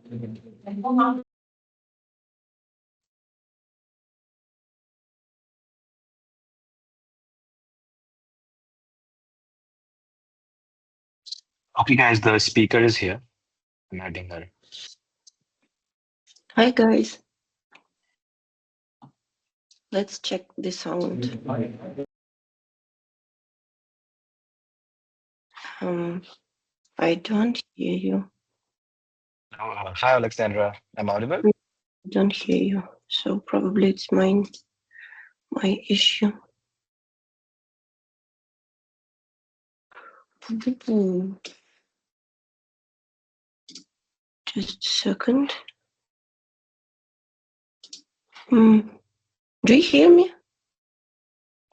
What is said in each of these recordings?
Okay, guys, the speaker is here. I'm adding her. Hi guys. Let's check the sound. I don't hear you. Hi, Oleksandra. I'm audible? I don't hear you. So probably it's my issue. Just a second. Do you hear me?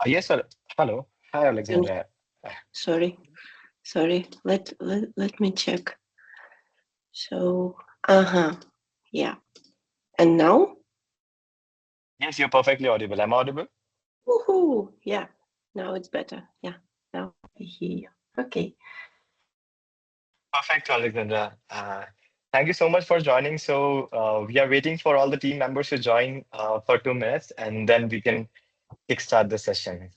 Yes, sir. Hello. Hi, Oleksandra. Sorry. Let me check. So, yeah. And now? Yes, you're perfectly audible. I'm audible? Woohoo! Yeah. Now it's better. Yeah. Now I hear you. Okay. Perfect, Oleksandra. Thank you so much for joining. So we are waiting for all the team members to join for 2 minutes, and then we can kickstart the session.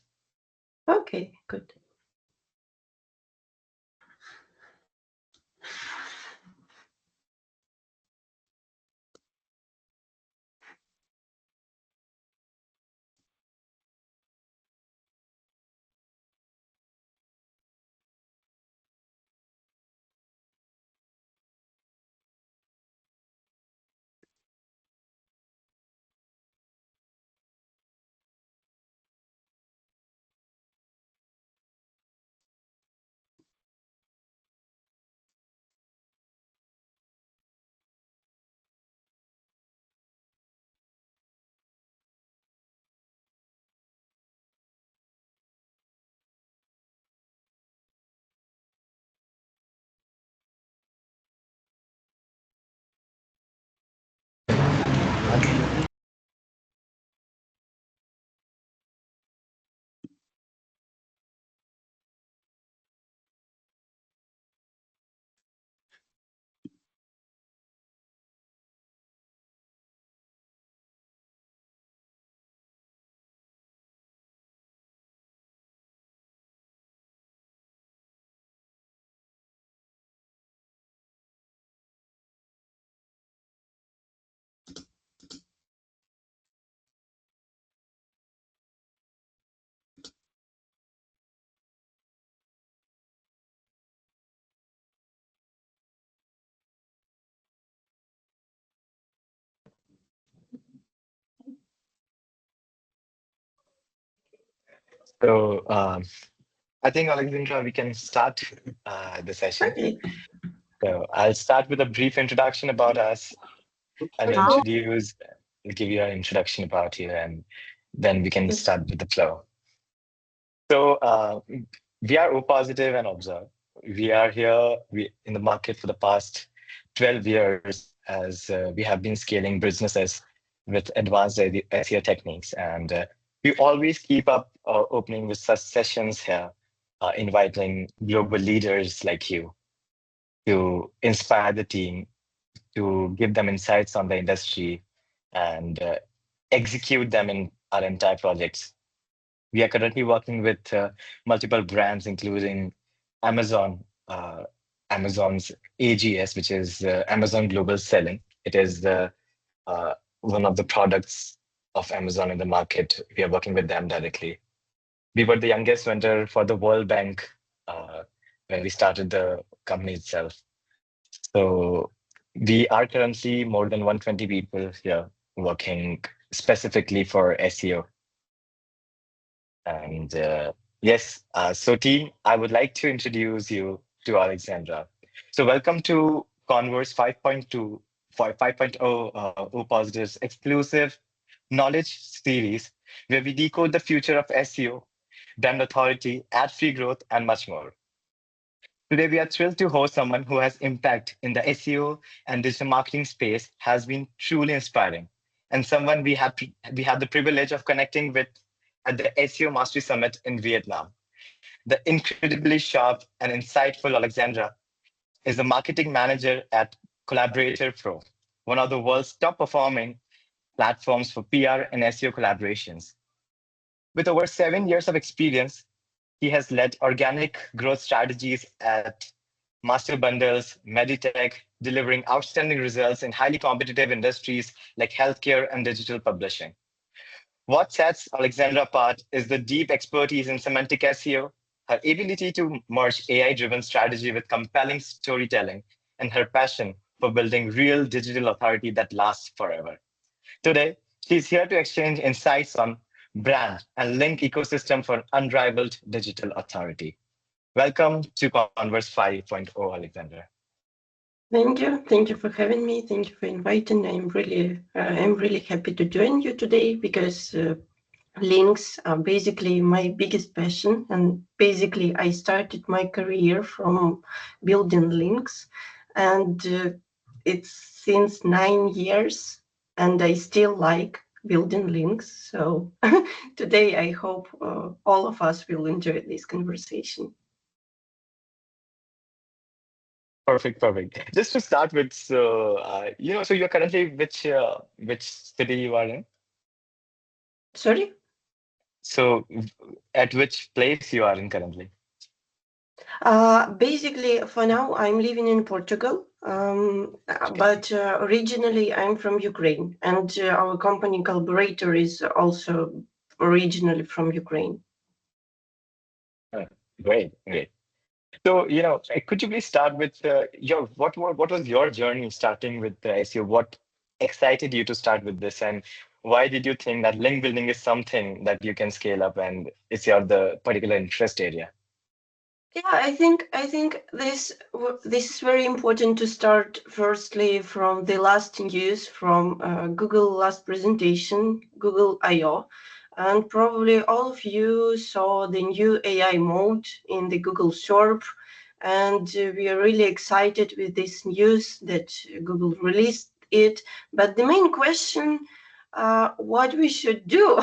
Okay, good. So I think, Oleksandra, we can start the session. Okay. So I'll start with a brief introduction about us. I'll give you an introduction about you, and then we can start with the flow. So we are O+ve and O+ve. We are here in the market for the past 12 years as we have been scaling businesses with advanced SEO techniques. And we always keep up opening with such sessions here, inviting global leaders like you to inspire the team, to give them insights on the industry, and execute them in our entire projects. We are currently working with multiple brands, including Amazon, Amazon's AGS, which is Amazon Global Selling. It is one of the products of Amazon in the market. We are working with them directly. We were the youngest vendor for the World Bank when we started the company itself. So we are currently more than 120 people here working specifically for SEO. And yes, so team, I would like to introduce you to Oleksandra. So welcome to Converse 5.2 for 5.0 O+ve's exclusive knowledge series, where we decode the future of SEO, brand authority, ad-free growth, and much more. Today, we are thrilled to host someone who has impact in the SEO and digital marketing space, has been truly inspiring, and someone we have the privilege of connecting with at the SEO Mastery Summit in Vietnam. The incredibly sharp and insightful Oleksandra is the marketing manager at Collaborator.pro, one of the world's top performing platforms for PR and SEO collaborations. With over 7 years of experience, he has led organic growth strategies at Master Bundles, Meditech, delivering outstanding results in highly competitive industries like healthcare and digital publishing. What sets Oleksandra apart is the deep expertise in semantic SEO, her ability to merge AI-driven strategy with compelling storytelling, and her passion for building real digital authority that lasts forever. Today, she's here to exchange insights on brand and link ecosystem for unrivaled digital authority. Welcome to Converse 5.0, Alexandra. Thank you. Thank you for having me. Thank you for inviting. I'm really happy to join you today because links are basically my biggest passion. And basically, I started my career from building links, and it's since 9 years, and I still like building links. So today, I hope all of us will enjoy this conversation. Perfect. Just to start with, so you're currently which city you are in? Sorry? So, at which place you are in currently? Basically, for now, I'm living in Portugal, Okay. but originally I'm from Ukraine, and our company Collaborator is also originally from Ukraine. Uh, Great. So, could you please start with your what was your journey starting with the SEO? What excited you to start with this, and why did you think that link building is something that you can scale up and it's the particular interest area? Yeah, I think this is very important to start firstly from the last news from Google last presentation, Google I/O, and probably all of you saw the new AI mode in the Google SERP, and we are really excited with this news that Google released it. But the main question, what we should do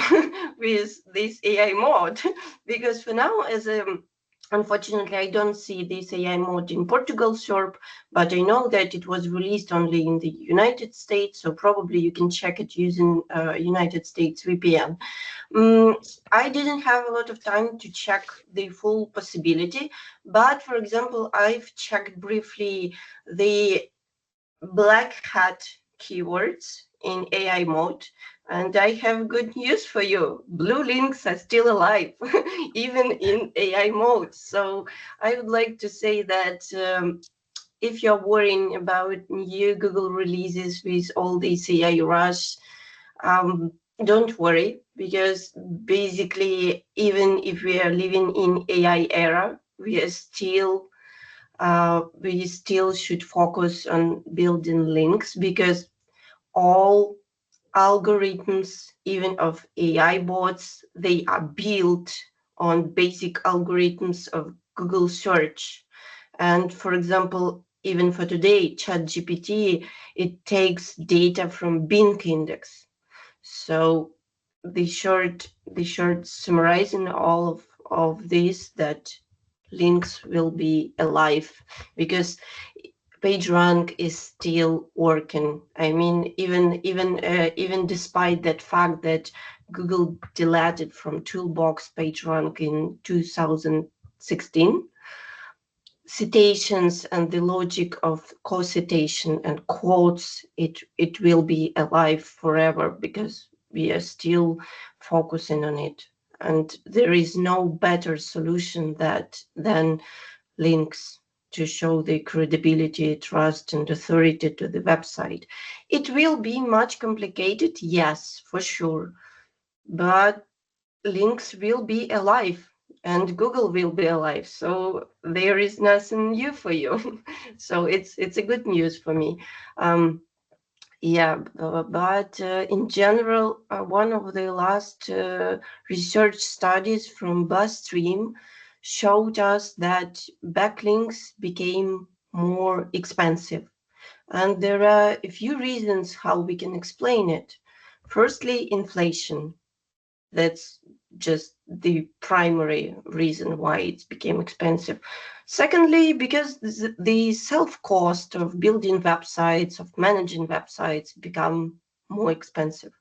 with this AI mode, because for now, unfortunately, I don't see this AI mode in Portugal SERP, but I know that it was released only in the United States, so probably you can check it using United States VPN. I didn't have a lot of time to check the full possibility, but for example, I've checked briefly the black hat keywords in AI mode. And I have good news for you. Blue links are still alive, even in AI mode. So I would like to say that if you're worrying about new Google releases with all this AI rush, um, don't worry, because basically, even if we are living in AI era, we still should focus on building links, because all algorithms, even of AI bots, they are built on basic algorithms of Google search. And for example, even for today, ChatGPT, it takes data from Bing index. So the short summarizing all of this, that links will be alive, because PageRank is still working. I mean, even despite that fact that Google deleted from Toolbox PageRank in 2016, citations and the logic of co-citation and quotes, it will be alive forever, because we are still focusing on it. And there is no better solution than links to show the credibility, trust, and authority to the website. It will be much complicated, yes, for sure, but links will be alive and Google will be alive. So there is nothing new for you. So it's a good news for me. But in general, one of the last research studies from BuzzStream showed us that backlinks became more expensive. And there are a few reasons how we can explain it. Firstly, inflation. That's just the primary reason why it became expensive. Secondly, because the self-cost of building websites, of managing websites, become more expensive.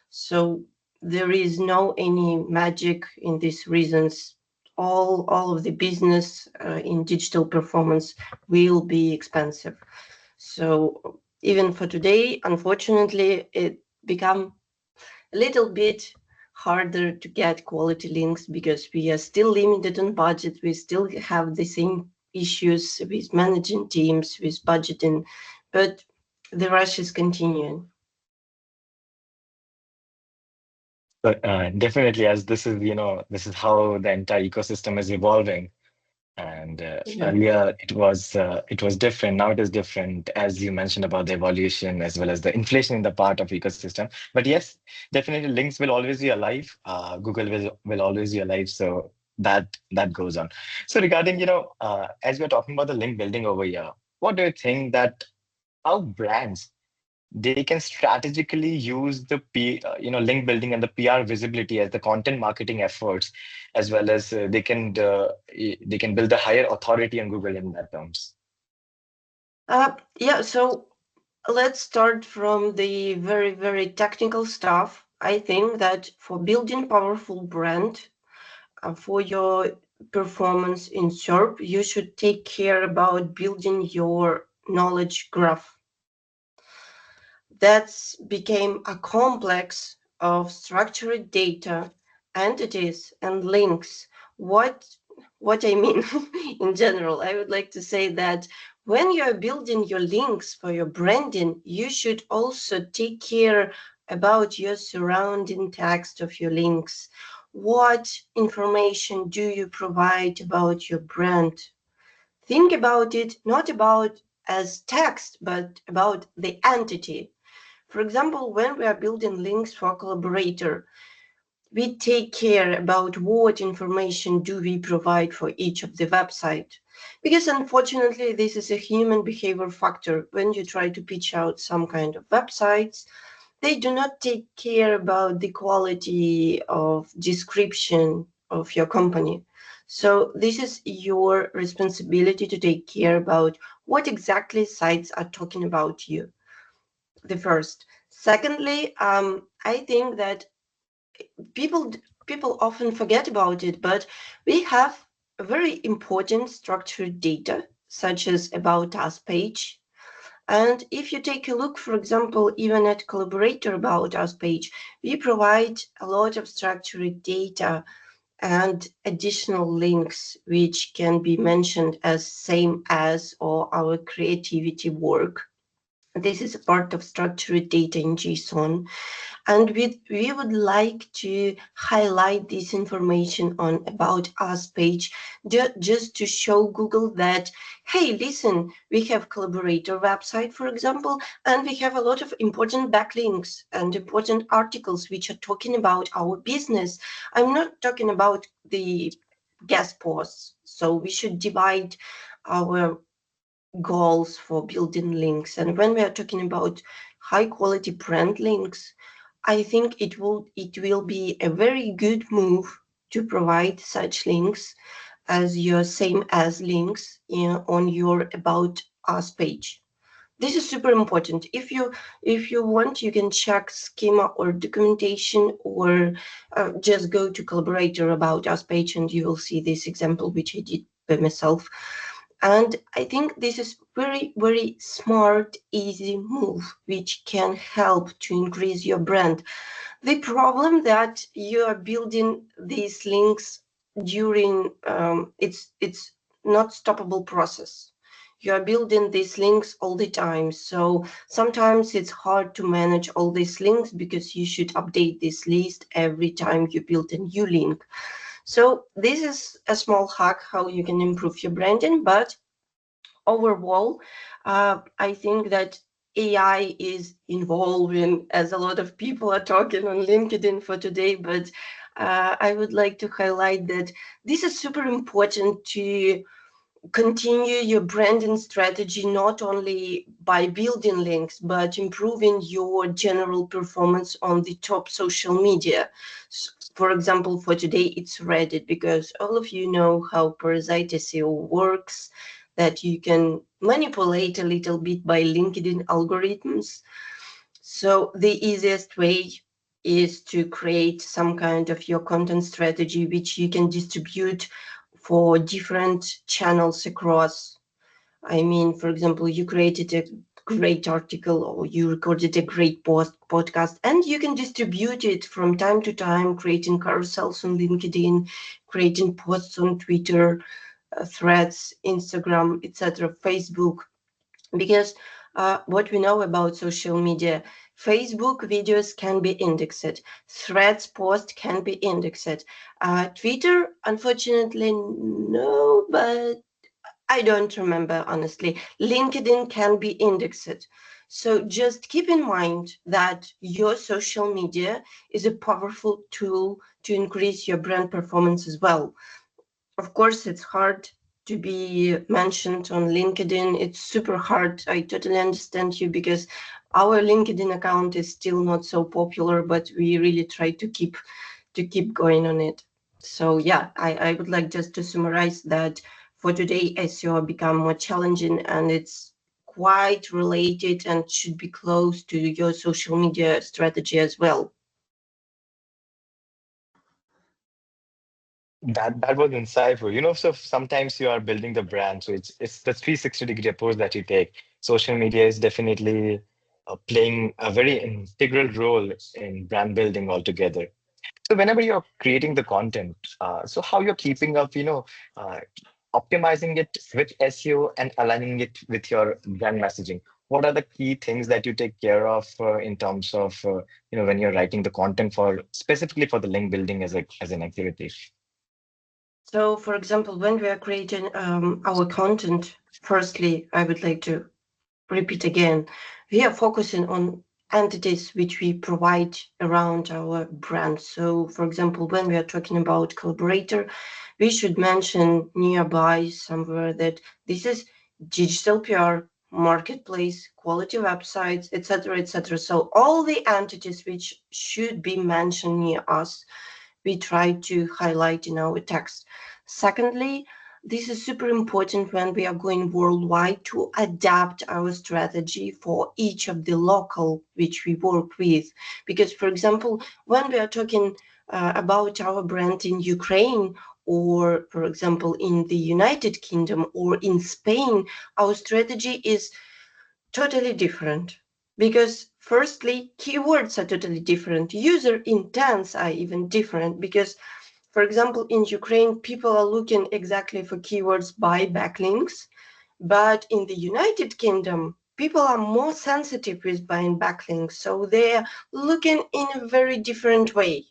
So there is no any magic in these reasons. All of the business in digital performance will be expensive. So even for today, unfortunately, it become a little bit harder to get quality links because we are still limited on budget. We still have the same issues with managing teams, with budgeting, but the rush is continuing. But definitely, as this is, this is how the entire ecosystem is evolving. And Yeah. earlier it was different. Now it is different, as you mentioned about the evolution as well as the inflation in the part of ecosystem. But yes, definitely links will always be alive. Google will always be alive. So that goes on. So regarding, as we're talking about the link building over here, what do you think that how brands they can strategically use the link building and the PR visibility as the content marketing efforts, as well as they can build a higher authority on Google in that terms. Yeah, so let's start from the very, very technical stuff. I think that for building powerful brand, for your performance in SERP, you should take care about building your knowledge graph. That's became a complex of structured data, entities, and links. What I mean in general, I would like to say that when you are building your links for your branding, you should also take care about your surrounding text of your links. What information do you provide about your brand? Think about it not about as text, but about the entity. For example, when we are building links for Collaborator, we take care about what information do we provide for each of the website. Because unfortunately, this is a human behavior factor. When you try to pitch out some kind of websites, they do not take care about the quality of description of your company. So this is your responsibility to take care about what exactly sites are talking about you. The first. Secondly, I think that people people often forget about it, but we have a very important structured data, such as about us page. And if you take a look, for example, even at Collaborator about us page, we provide a lot of structured data and additional links which can be mentioned as same as or our creativity work. This is a part of structured data in JSON. And we would like to highlight this information on About Us page just to show Google that, hey, listen, we have Collaborator website, for example, and we have a lot of important backlinks and important articles which are talking about our business. I'm not talking about the guest posts. So we should divide our goals for building links. And when we are talking about high quality brand links, I think it will be a very good move to provide such links as your same as links on your About Us page. This is super important. If you want, you can check schema or documentation, or just go to Collaborator About Us page and you will see this example which I did by myself. And I think this is very, very smart, easy move, which can help to increase your brand. The problem that you are building these links during it's not stoppable process. You are building these links all the time. So sometimes it's hard to manage all these links because you should update this list every time you build a new link. So this is a small hack how you can improve your branding, but overall, I think that AI is evolving, as a lot of people are talking on LinkedIn for today, but I would like to highlight that this is super important to continue your branding strategy not only by building links but improving your general performance on the top social media. For example, for today it's Reddit, because all of you know how parasite SEO works, that you can manipulate a little bit by LinkedIn algorithms. So the easiest way is to create some kind of your content strategy which you can distribute for different channels across. I mean, for example, you created a great article or you recorded a great podcast, and you can distribute it from time to time, creating carousels on LinkedIn, creating posts on Twitter, threads, Instagram, etc., Facebook. Because what we know about social media, Facebook videos can be indexed, threads post can be indexed, Twitter, unfortunately, no, but I don't remember, honestly. LinkedIn can be indexed. So just keep in mind that your social media is a powerful tool to increase your brand performance as well. Of course, it's hard to be mentioned on LinkedIn. It's super hard. I totally understand you, because our LinkedIn account is still not so popular, but we really try to keep going on it. So yeah, I would like just to summarize that for today, SEO become more challenging, and it's quite related and should be close to your social media strategy as well. That was insightful. So sometimes you are building the brand, so it's the 360-degree approach that you take. Social media is definitely playing a very integral role in brand building altogether. So whenever you're creating the content, so how you're keeping up, uh, optimizing it with SEO and aligning it with your brand messaging. What are the key things that you take care of in terms of, when you're writing the content for specifically for the link building as an activity? So, for example, when we are creating our content, firstly, I would like to repeat again, we are focusing on entities which we provide around our brand. So, for example, when we are talking about Collaborator, we should mention nearby somewhere that this is digital PR, marketplace, quality websites, etc., etc. So all the entities which should be mentioned near us, we try to highlight in our text. Secondly, this is super important when we are going worldwide to adapt our strategy for each of the local which we work with. Because, for example, when we are talking about our brand in Ukraine, or, for example, in the United Kingdom or in Spain, our strategy is totally different, because firstly keywords are totally different, user intents are even different, because for example in Ukraine people are looking exactly for keywords by backlinks, but in the United Kingdom people are more sensitive with buying backlinks, so they're looking in a very different way.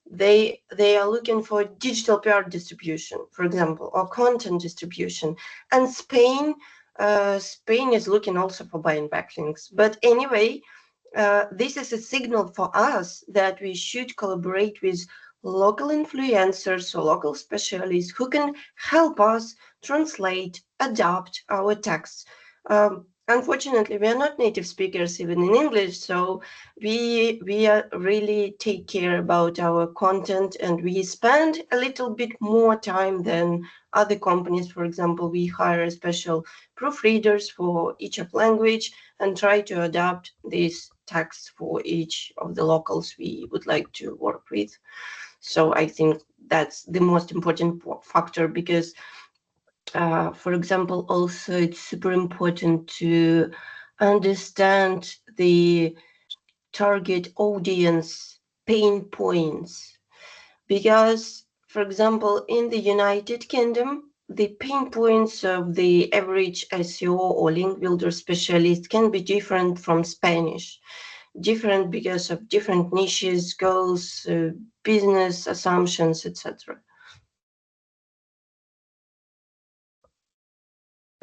They are looking for digital PR distribution, for example, or content distribution. And Spain is looking also for buying backlinks. But anyway, this is a signal for us that we should collaborate with local influencers or local specialists who can help us translate, adapt our texts. Unfortunately, we are not native speakers even in English, so we are really take care about our content, and we spend a little bit more time than other companies. For example, we hire special proofreaders for each of language and try to adapt these texts for each of the locals we would like to work with. So I think that's the most important factor, because for example, also it's super important to understand the target audience pain points, because for example in the United Kingdom the pain points of the average SEO or link builder specialist can be different from Spanish, different because of different niches, goals, business assumptions, etc.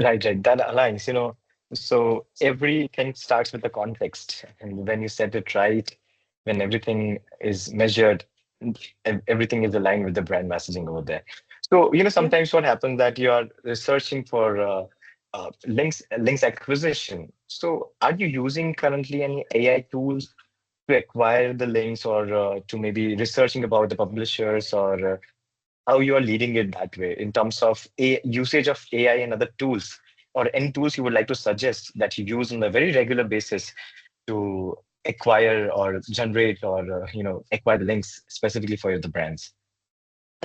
Right. That aligns, So everything starts with the context. And when you set it right, when everything is measured, everything is aligned with the brand messaging over there. So, Yeah. sometimes what happens that you are researching for links acquisition. So, are you using currently any AI tools to acquire the links, or to maybe researching about the publishers, or how you are leading it that way in terms of a usage of AI and other tools, or any tools you would like to suggest that you use on a very regular basis to acquire or generate or acquire the links specifically for the brands?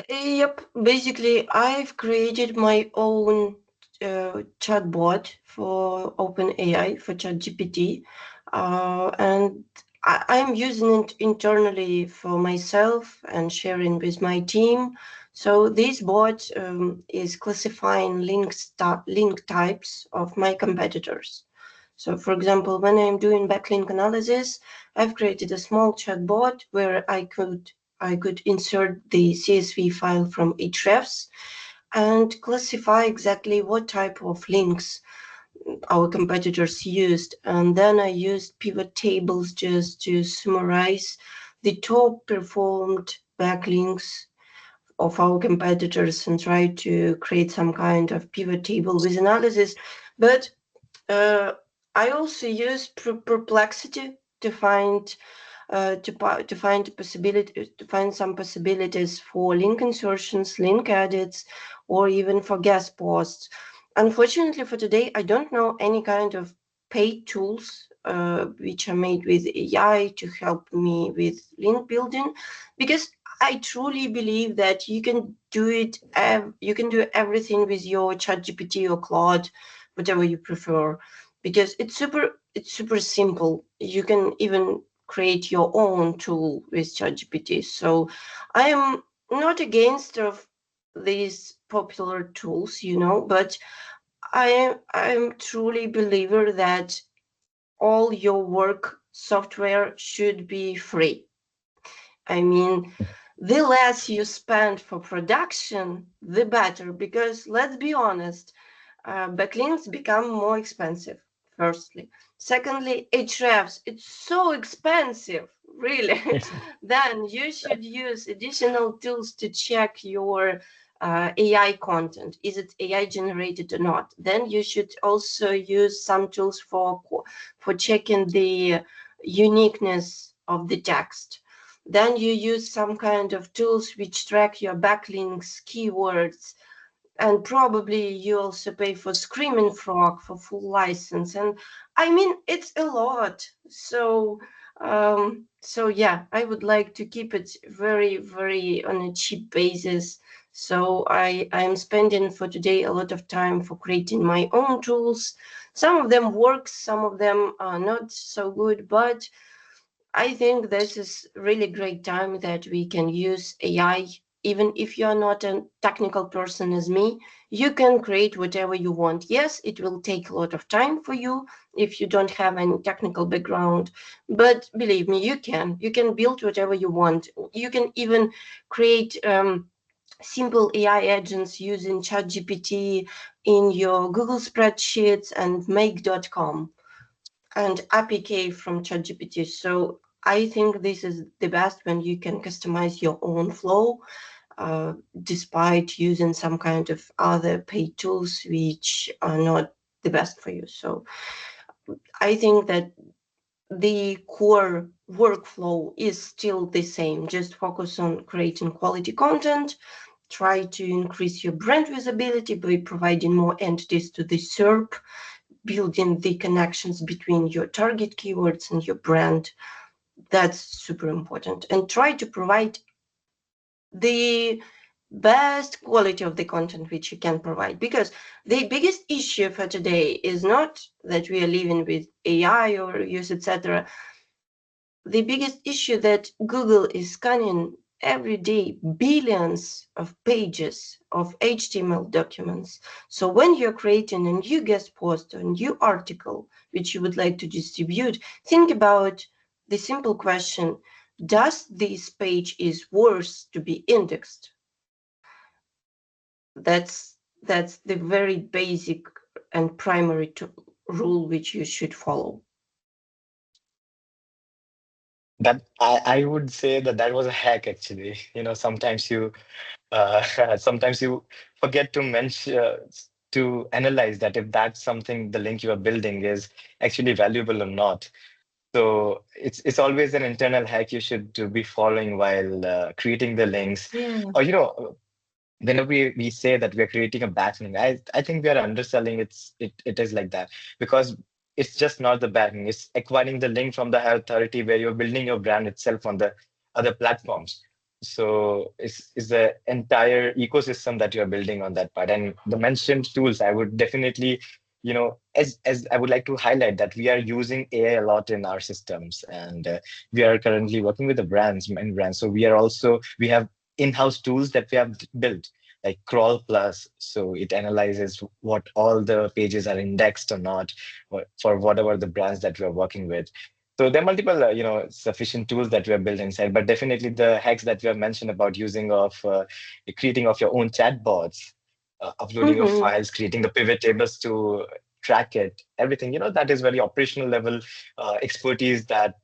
Yep. Basically, I've created my own chatbot for OpenAI for ChatGPT, and I'm using it internally for myself and sharing with my team. So this bot is classifying link types of my competitors. So, for example, when I'm doing backlink analysis, I've created a small chatbot where I could insert the CSV file from Ahrefs and classify exactly what type of links our competitors used. And then I used pivot tables just to summarize the top performed backlinks of our competitors and try to create some kind of pivot table with analysis. But uh, I also use Perplexity to find to find some possibilities for link insertions, link edits, or even for guest posts. Unfortunately, for today, I don't know any kind of paid tools which are made with AI to help me with link building, because I truly believe that you can do it. You can do everything with your ChatGPT or Claude, whatever you prefer, because it's super simple. You can even create your own tool with ChatGPT. So I am not against of these popular tools, but I'm truly believer that all your work software should be free. I mean, the less you spend for production, the better, because let's be honest, backlinks become more expensive, firstly. Secondly, Ahrefs, it's so expensive, really. Then you should use additional tools to check your AI content. Is it AI generated or not? Then you should also use some tools for checking the uniqueness of the text. Then you use some kind of tools which track your backlinks, keywords, and probably you also pay for Screaming Frog for full license. And I mean, it's a lot. So yeah, I would like to keep it very, very on a cheap basis. So I'm spending for today a lot of time for creating my own tools. Some of them work, some of them are not so good, but I think this is really great time that we can use AI. Even if you're not a technical person as me, you can create whatever you want. Yes, it will take a lot of time for you if you don't have any technical background, but believe me, you can build whatever you want. You can even create simple AI agents using ChatGPT in your Google spreadsheets and make.com and APK from ChatGPT. So I think this is the best when you can customize your own flow, despite using some kind of other paid tools which are not the best for you. So I think that the core workflow is still the same. Just focus on creating quality content, try to increase your brand visibility by providing more entities to the SERP, building the connections between your target keywords and your brand. That's super important. And try to provide the best quality of the content which you can provide, because the biggest issue for today is not that we are living with AI or use etc. The biggest issue that Google is scanning every day billions of pages of HTML documents. So when you're creating a new guest post or a new article which you would like to distribute, think about the simple question: does this page is worth to be indexed? That's the very basic and primary rule which you should follow. That I would say that that was a hack actually. Sometimes sometimes you forget to mention to analyze that if that's something the link you are building is actually valuable or not. So it's always an internal hack you should be following while creating the links. Yeah. Or whenever we say that we are creating a backlink, I think we are underselling it is like that because it's just not the backlink, it's acquiring the link from the authority where you're building your brand itself on the other platforms. So it's the entire ecosystem that you're building on that part. And the mentioned tools, I would definitely, as I would like to highlight that we are using AI a lot in our systems, and we are currently working with the many brands. So we have in-house tools that we have built, like Crawl Plus. So it analyzes what all the pages are indexed or not for whatever the brands that we are working with. So there are multiple, sufficient tools that we have built inside, but definitely the hacks that we have mentioned about using of creating of your own chatbots, uploading your Mm-hmm. files, creating the pivot tables to track it, everything, that is very operational level expertise that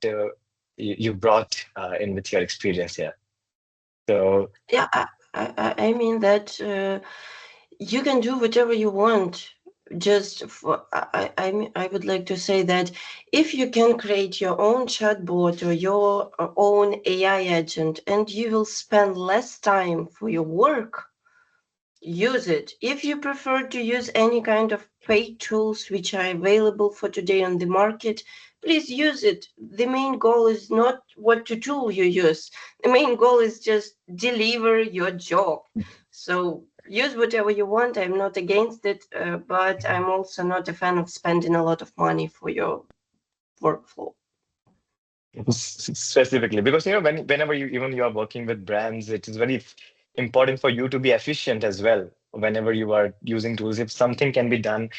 you brought in with your experience here. So Yeah, I mean that you can do whatever you want. Just for I would like to say that if you can create your own chatbot or your own AI agent, and you will spend less time for your work, use it. If you prefer to use any kind of paid tools which are available for today on the market, please use it. The main goal is not what tool you use. The main goal is just deliver your job. So use whatever you want. I'm not against it, but I'm also not a fan of spending a lot of money for your workflow. specifically, because whenever you are working with brands, it is very important for you to be efficient as well. Whenever you are using tools, if something can be done,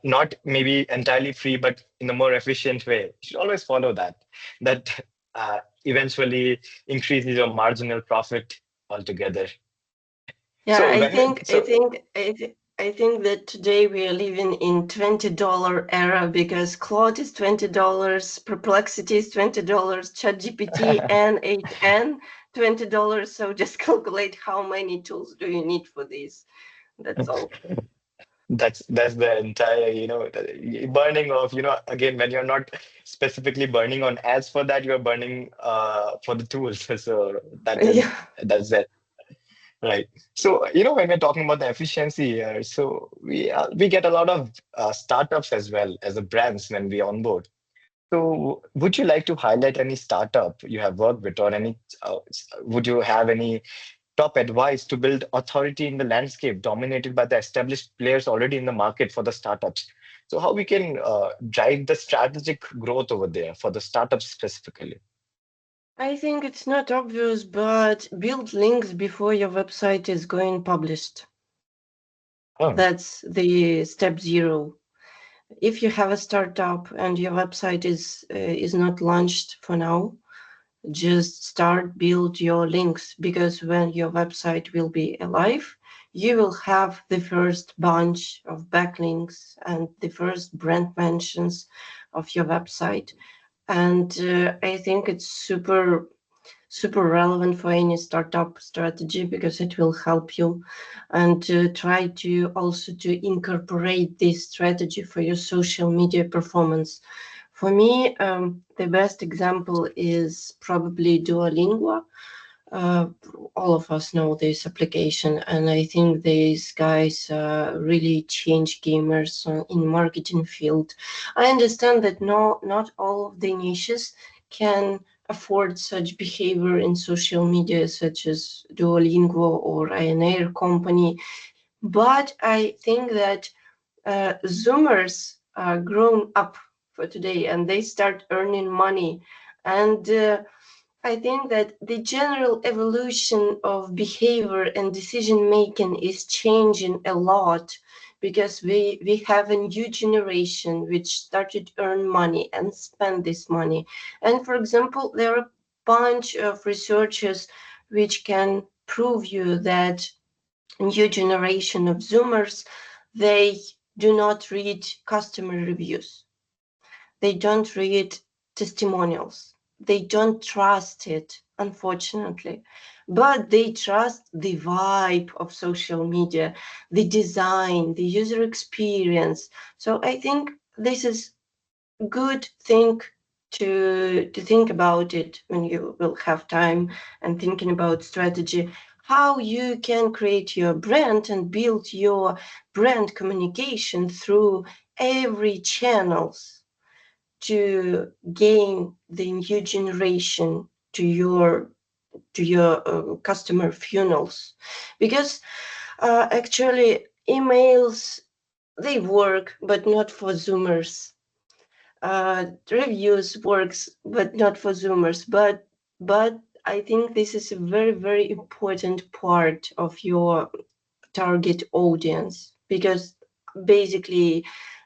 not maybe entirely free, but in a more efficient way, you should always follow that. That eventually increases your marginal profit altogether. Yeah, So I when think I think I think that today we are living in $20 era because Claude is $20, Perplexity is $20, ChatGPT N8N $20. So just calculate how many tools do you need for this. That's all. that's the entire, burning of, again, when you're not specifically burning on ads for that, you're burning for the tools. So Yeah. that's it. Right. So, when we're talking about the efficiency here, so we get a lot of startups as well as the brands when we onboard. So, would you like to highlight any startup you have worked with, or would you have any top advice to build authority in the landscape dominated by the established players already in the market for the startups? So, how we can drive the strategic growth over there for the startups specifically? I think it's not obvious, but build links before your website is going published. Oh, That's the step zero. If you have a startup and your website is not launched for now, just start build your links, because when your website will be alive, you will have the first bunch of backlinks and the first brand mentions of your website. And I think it's super relevant for any startup strategy, because it will help you, and try to also to incorporate this strategy for your social media performance. For me, the best example is probably Duolingo. uh, all of us know this application, and I think these guys really change gamers in marketing field. I understand that not all of the niches can afford such behavior in social media, such as Duolingo or Ryanair company, but I think that Zoomers are grown up for today and they start earning money. And I think that the general evolution of behavior and decision making is changing a lot, because we have a new generation which started to earn money and spend this money. And for example, there are a bunch of researchers which can prove you that new generation of Zoomers, they do not read customer reviews. They don't read testimonials. they don't trust it, unfortunately, but they trust the vibe of social media, the design, the user experience. So I think this is good thing to think about it when you will have time and thinking about strategy, how you can create your brand and build your brand communication through every channels to gain the new generation to your customer funnels. Because actually emails, they work but not for zoomers. Reviews works but not for zoomers, but I think this is a very, very important part of your target audience, because basically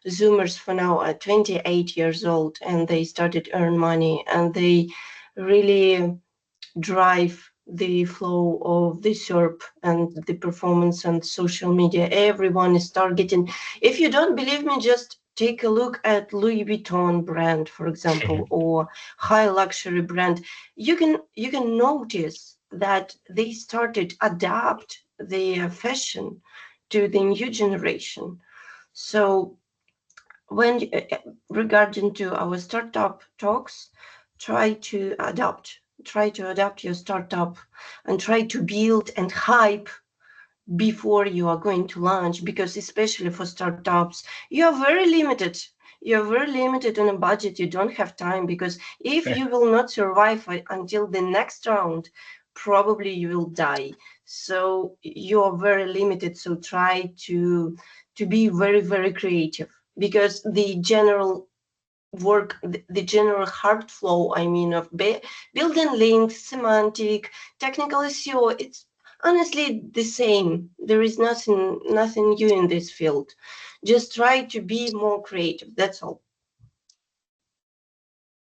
zoomers for now are 28 years old and they started earn money and they really drive the flow of the SERP and the performance on social media. Everyone is targeting. If you don't believe me, just take a look at Louis Vuitton brand, for example, or high luxury brand. You can notice that they started adapt their fashion to the new generation. So when regarding to our startup talks, try to adapt your startup and try to build and hype before you are going to launch, because especially for startups, you're very limited. You're very limited on a budget. You don't have time, because if you will not survive until the next round, probably you will die. So you're very limited. So try to be very, very creative, because the general work, the general hard flow, I mean, of building links, semantic, technical SEO, it's honestly the same. There is nothing new in this field. Just try to be more creative. That's all.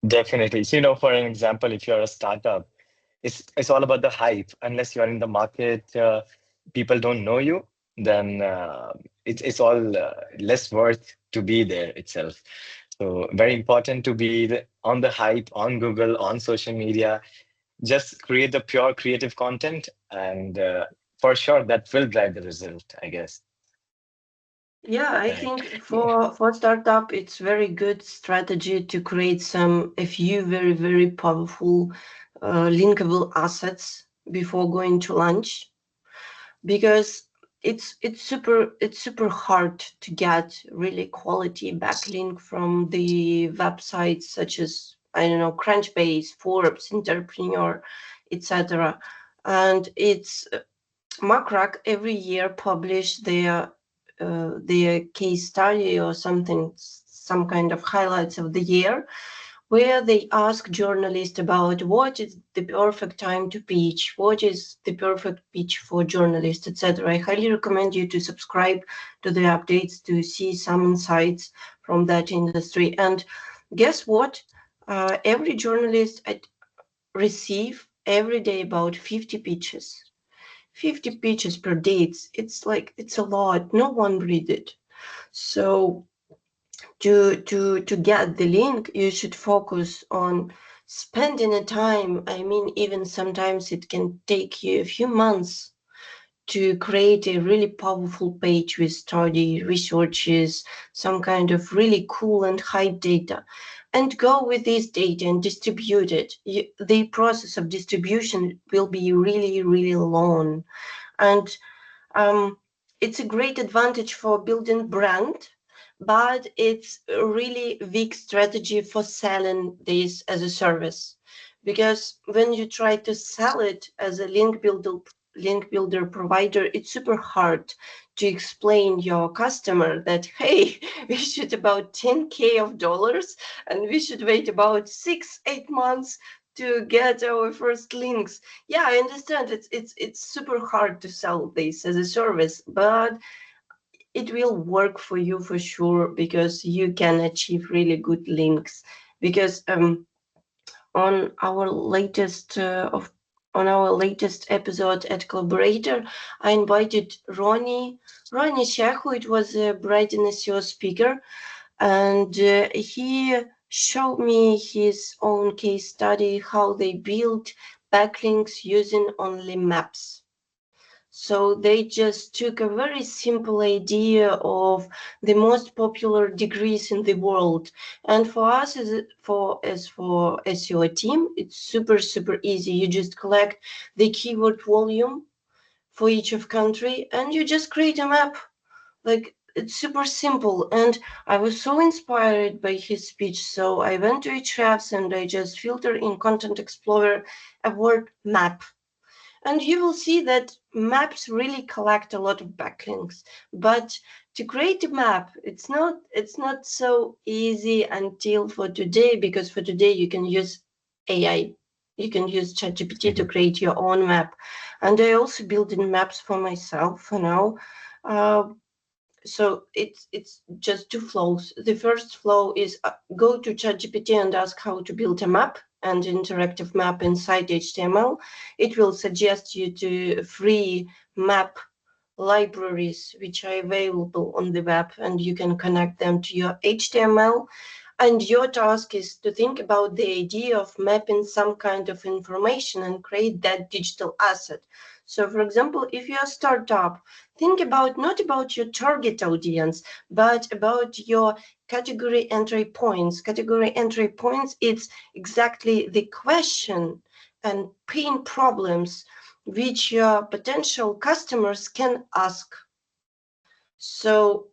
Definitely. So, you know, for an example, if you're a startup, it's all about the hype. Unless you're in the market, people don't know you, then it's all less worth to be there itself. So very important to be on the hype, on Google, on social media. Just create the pure creative content, and for sure that will drive the result, I guess. Yeah, I Right. think Yeah. for startup, it's very good strategy to create a few very, very powerful linkable assets before going to launch, because it's super hard to get really quality backlink from the websites such as, I don't know, Crunchbase, Forbes, Entrepreneur, etc. And it's Macrack every year publish their case study or something, some kind of highlights of the year, where they ask journalists about what is the perfect time to pitch, what is the perfect pitch for journalists, etc. I highly recommend you to subscribe to the updates to see some insights from that industry. And guess what? Every journalist receive every day about 50 pitches. 50 pitches per day. It's a lot. No one read it. So to get the link, you should focus on spending a time. I mean, even sometimes it can take you a few months to create a really powerful page with study, researches, some kind of really cool and high data, and go with this data and distribute it. The process of distribution will be really, really long. And it's a great advantage for building brand, but it's a really weak strategy for selling this as a service. Because when you try to sell it as a link builder provider, it's super hard to explain your customer that, hey, we should about 10K of dollars and we should wait about 6-8 months to get our first links. Yeah, I understand it's super hard to sell this as a service, but it will work for you for sure, because you can achieve really good links. Because on our latest episode at Collaborator, I invited Ronnie Shehu. It was a Brighton SEO speaker, and he showed me his own case study, how they built backlinks using only maps. So they just took a very simple idea of the most popular degrees in the world. And for us, as for SEO team, it's super easy. You just collect the keyword volume for each of country, and you just create a map. Like, it's super simple. And I was so inspired by his speech. So I went to Ahrefs and I just filtered in Content Explorer a word map. And you will see that maps really collect a lot of backlinks. But to create a map, it's not so easy until for today, because for today you can use AI. You can use ChatGPT to create your own map. And I also build in maps for myself for now. So it's just two flows. The first flow is go to ChatGPT and ask how to build a map and interactive map inside HTML. It will suggest you to free map libraries which are available on the web, and you can connect them to your HTML. And your task is to think about the idea of mapping some kind of information and create that digital asset. So, for example, if you're a startup, think about not about your target audience, but about your category entry points. Category entry points, it's exactly the question and pain problems which your potential customers can ask. So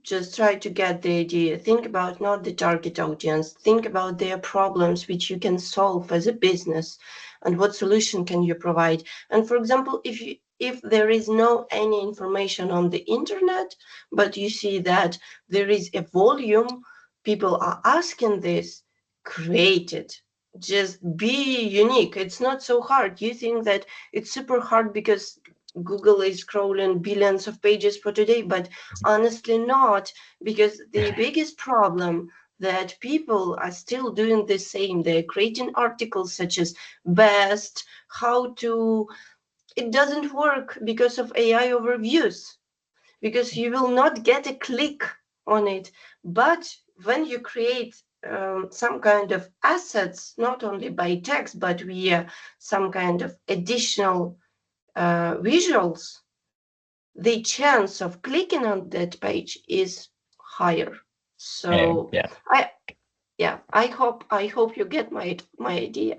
just try to get the idea. Think about not the target audience. Think about their problems which you can solve as a business, and what solution can you provide. And for example, if there is no any information on the internet, but you see that there is a volume, people are asking this, create it. Just be unique. It's not so hard. You think that it's super hard because Google is crawling billions of pages for today, but honestly not, because the biggest problem that people are still doing the same. They're creating articles such as best, how to. It doesn't work because of AI overviews, because you will not get a click on it. But when you create some kind of assets, not only by text, but via some kind of additional visuals, the chance of clicking on that page is higher. So Yeah, I hope you get my idea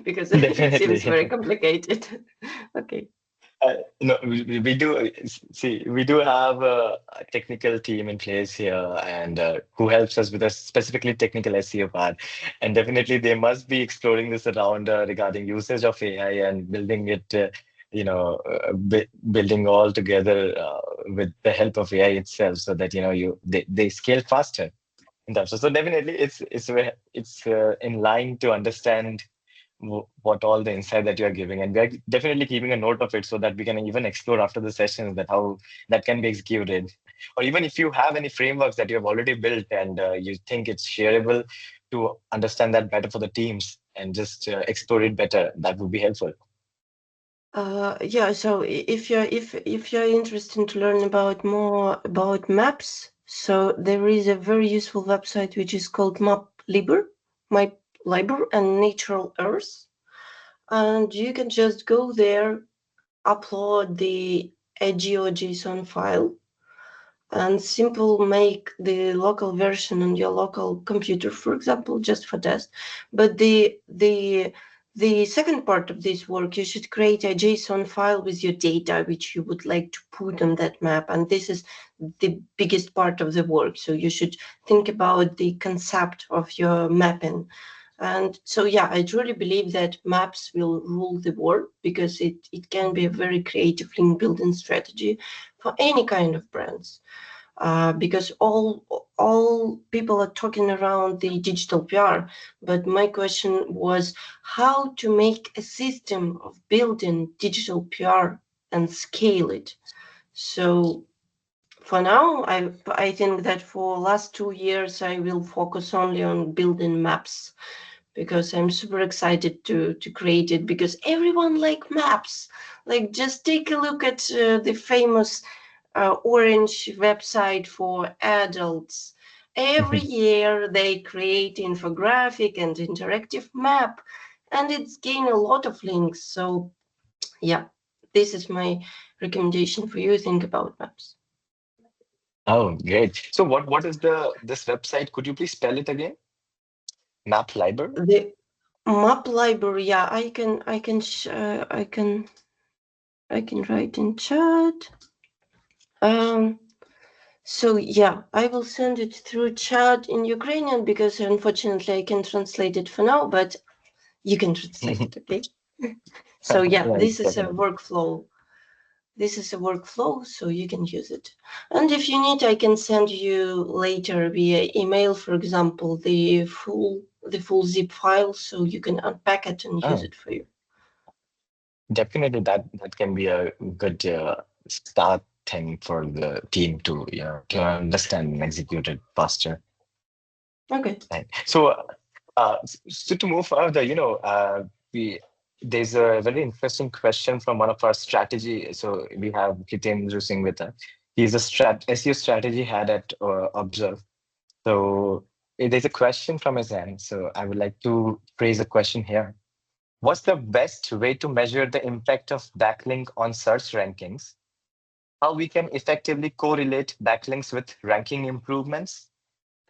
because it seems definitely. very complicated. Okay. We do see we do have a technical team in place here, and who helps us with a specifically technical SEO part. And definitely, they must be exploring this around regarding usage of AI and building it. Building all together with the help of AI itself, so that they scale faster in terms of. So definitely, it's in line to understand what all the insight that you are giving, and we're definitely keeping a note of it so that we can even explore after the sessions that how that can be executed, or even if you have any frameworks that you have already built and you think it's shareable to understand that better for the teams and just explore it better, that would be helpful. Yeah, so if you're interested to learn about more about maps, so there is a very useful website which is called MapLibor and Natural Earth, and you can just go there, upload the a GeoJSON file, and simple make the local version on your local computer, for example, just for test. But the second part of this work, you should create a JSON file with your data which you would like to put on that map, and this is the biggest part of the work. So you should think about the concept of your mapping. And so, yeah, I truly believe that maps will rule the world, because it can be a very creative link building strategy for any kind of brands. Because all people are talking around the digital PR, but my question was how to make a system of building digital PR and scale it. So for now, I think that for last 2 years I will focus only on building maps, because I'm super excited to create it, because everyone like maps. Like, just take a look at the famous Orange website for adults. Every year they create infographic and interactive map, and it's gained a lot of links. So yeah, this is my recommendation for you. Think about maps. Oh, great. So what is this website? Could you please spell it again? Map Library? The map library, yeah, I can write in chat. So yeah, I will send it through chat in Ukrainian because unfortunately I can translate it for now, but you can translate it, okay? So yeah, Right, this is a definitely. workflow. This is a workflow, so you can use it. And if you need, I can send you later via email, for example, the full zip file, so you can unpack it and use Oh, it for you. definitely that can be a good start thing for the team to to understand and execute it faster. Okay. Right. So so to move further, we there's a very interesting question from one of our strategy. So we have Hitendra Singh with us. He's a SEO strategy head at Observe. So there's a question from his end. So I would like to phrase a question here. What's the best way to measure the impact of backlink on search rankings? How we can effectively correlate backlinks with ranking improvements?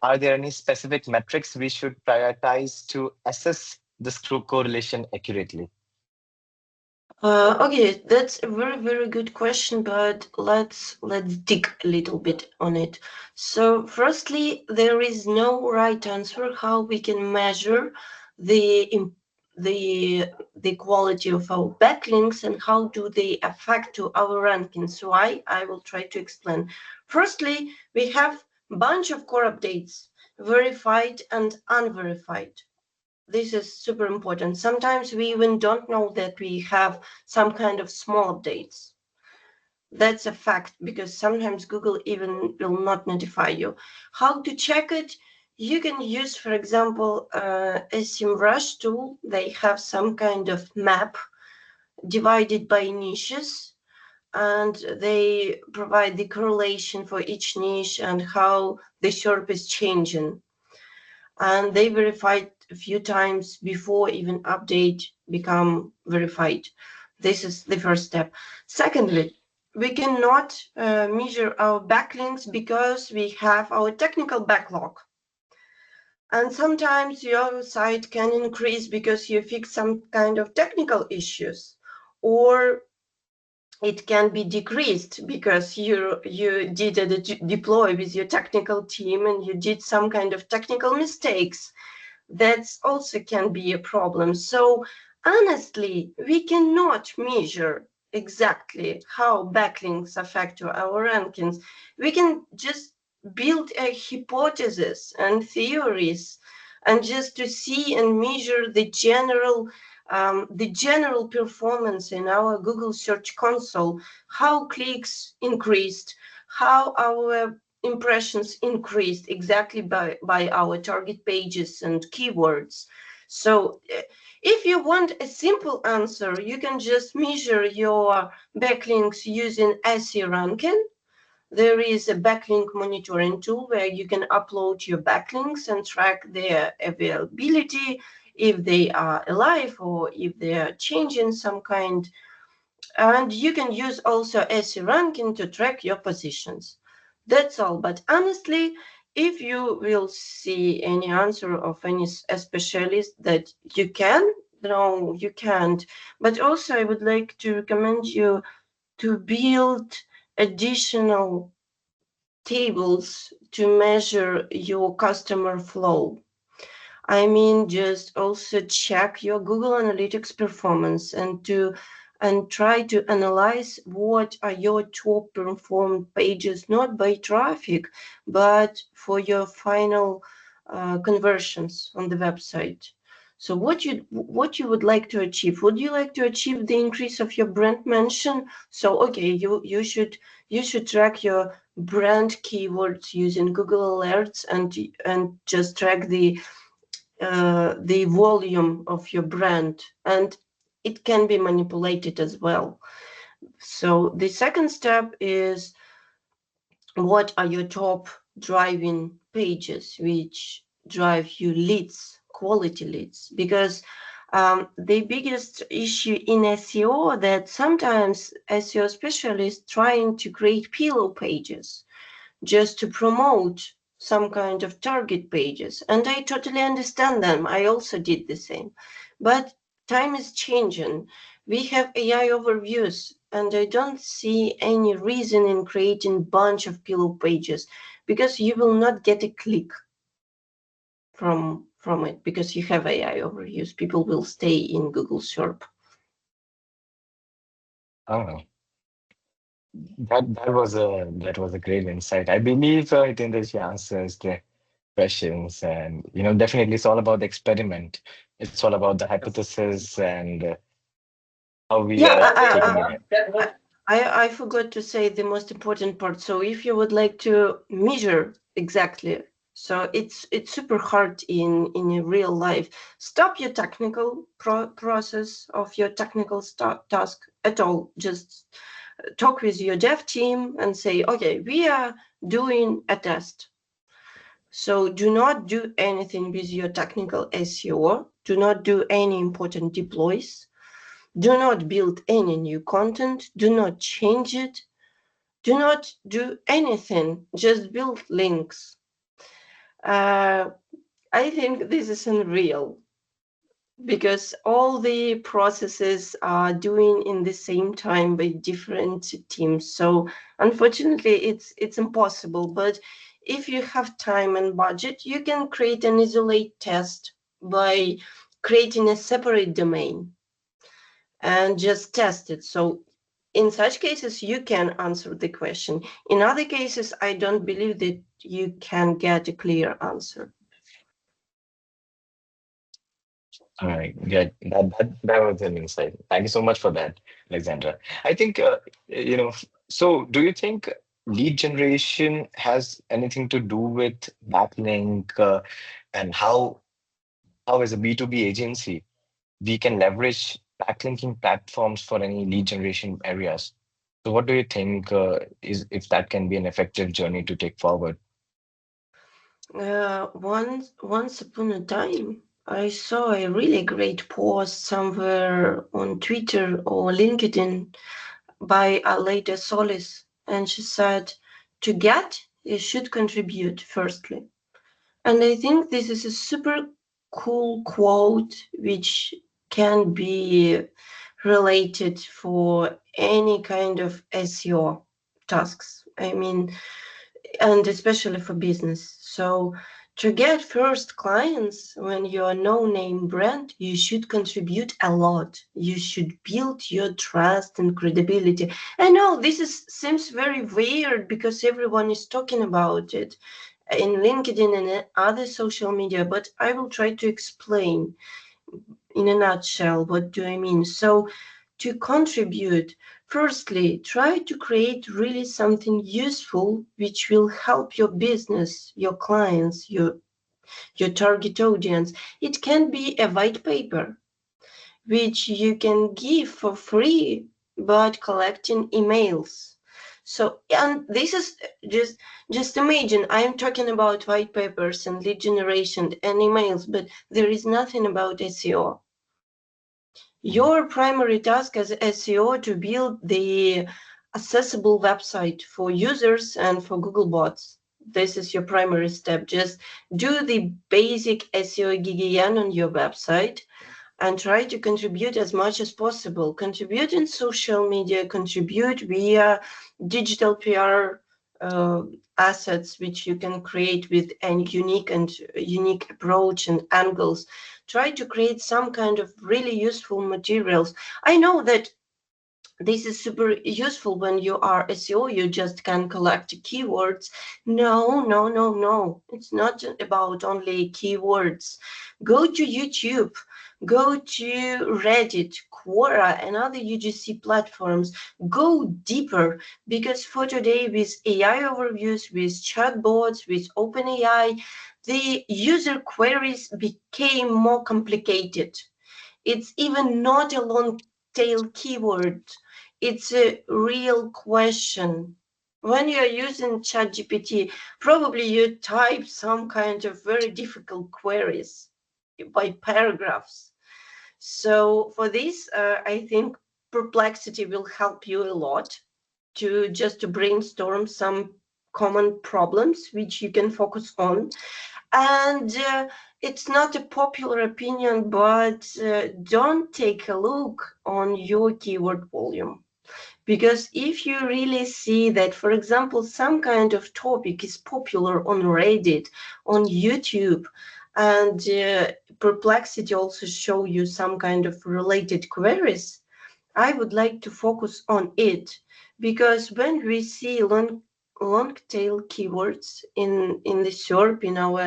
Are there any specific metrics we should prioritize to assess this correlation accurately? Okay, that's a very good question, but let's dig a little bit on it. So, firstly, there is no right answer how we can measure the im- the quality of our backlinks and how do they affect to our rankings. Why? I will try to explain. Firstly, we have bunch of core updates, verified and unverified. This is super important. Sometimes we even don't know that we have some kind of small updates. That's a fact because sometimes Google even will not notify you. How to check it? You can use, for example, SEMrush tool. They have some kind of map divided by niches, and they provide the correlation for each niche and how the SERP is changing. And they verified a few times before even update become verified. This is the first step. Secondly, we cannot measure our backlinks because we have our technical backlog. And sometimes your site can increase because you fix some kind of technical issues, or it can be decreased because you did a deploy with your technical team and you did some kind of technical mistakes. That's also can be a problem. So honestly, we cannot measure exactly how backlinks affect our rankings. We can just build a hypothesis and theories and just to see and measure the general performance in our Google Search Console, how clicks increased, how our impressions increased exactly by our target pages and keywords. So if you want a simple answer, you can just measure your backlinks using SE ranking. There is a backlink monitoring tool where you can upload your backlinks and track their availability, if they are alive or if they are changing some kind. And you can use also SE ranking to track your positions. That's all. But honestly, if you will see any answer of any specialist that you can, no, you can't. But also, I would like to recommend you to build additional tables to measure your customer flow. I mean, just also check your Google Analytics performance and try to analyze what are your top performed pages, not by traffic, but for your final conversions on the website. So what you would like to achieve? Would you like to achieve the increase of your brand mention? So okay, you should track your brand keywords using Google Alerts and just track the volume of your brand, and it can be manipulated as well. So the second step is what are your top driving pages, which drive you leads, quality leads, because the biggest issue in SEO that sometimes SEO specialists trying to create pillow pages just to promote some kind of target pages. And I totally understand them. I also did the same. But time is changing. We have AI overviews, and I don't see any reason in creating a bunch of pillow pages because you will not get a click from it because you have AI overviews. People will stay in Google SERP. Oh, that was a great insight. I believe it answers the questions, and definitely it's all about the experiment. It's all about the hypothesis and how we Yeah, are taking it. I forgot to say the most important part. So if you would like to measure exactly, so it's super hard in real life. Stop your technical process of your technical task at all. Just talk with your dev team and say, okay, we are doing a test. So do not do anything with your technical SEO. Do not do any important deploys. Do not build any new content. Do not change it. Do not do anything. Just build links. I think this is unreal because all the processes are doing in the same time by different teams. So unfortunately, it's impossible. But if you have time and budget, you can create an isolate test by creating a separate domain and just test it. So in such cases, you can answer the question. In other cases, I don't believe that you can get a clear answer. All right, good. That was an insight. Thank you so much for that, Alexandra. I think so do you think lead generation has anything to do with backlink, and how as a B2B agency we can leverage backlinking platforms for any lead generation areas? So what do you think is if that can be an effective journey to take forward? Once upon a time, I saw a really great post somewhere on Twitter or LinkedIn by Aleda Solis, and she said, "To get, you should contribute firstly." And I think this is a super cool quote which can be related for any kind of SEO tasks. I mean, and especially for business. So to get first clients when you're a no-name brand, you should contribute a lot. You should build your trust and credibility. I know seems very weird because everyone is talking about it in LinkedIn and other social media, but I will try to explain in a nutshell what do I mean. So to contribute, firstly, try to create really something useful which will help your business, your clients, your target audience. It can be a white paper which you can give for free but collecting emails. So, and this is just imagine I'm talking about white papers and lead generation and emails, but there is nothing about SEO. Your primary task as SEO to build the accessible website for users and for Google bots. This is your primary step. Just do the basic SEO GGN on your website and try to contribute as much as possible. Contribute in social media, contribute via digital PR assets, which you can create with a unique approach and angles. Try to create some kind of really useful materials. I know that this is super useful when you are SEO, you just can collect keywords. No. It's not about only keywords. Go to YouTube, go to Reddit, Quora, and other UGC platforms. Go deeper because for today, with AI overviews, with chatbots, with OpenAI, the user queries became more complicated. It's even not a long tail keyword. It's a real question. when you're using ChatGPT, probably you type some kind of very difficult queries by paragraphs. So for this, I think Perplexity will help you a lot to just to brainstorm some common problems which you can focus on. And it's not a popular opinion, but don't take a look on your keyword volume. Because if you really see that, for example, some kind of topic is popular on Reddit, on YouTube, and Perplexity also show you some kind of related queries, I would like to focus on it, because when we see long tail keywords in the SERP, in our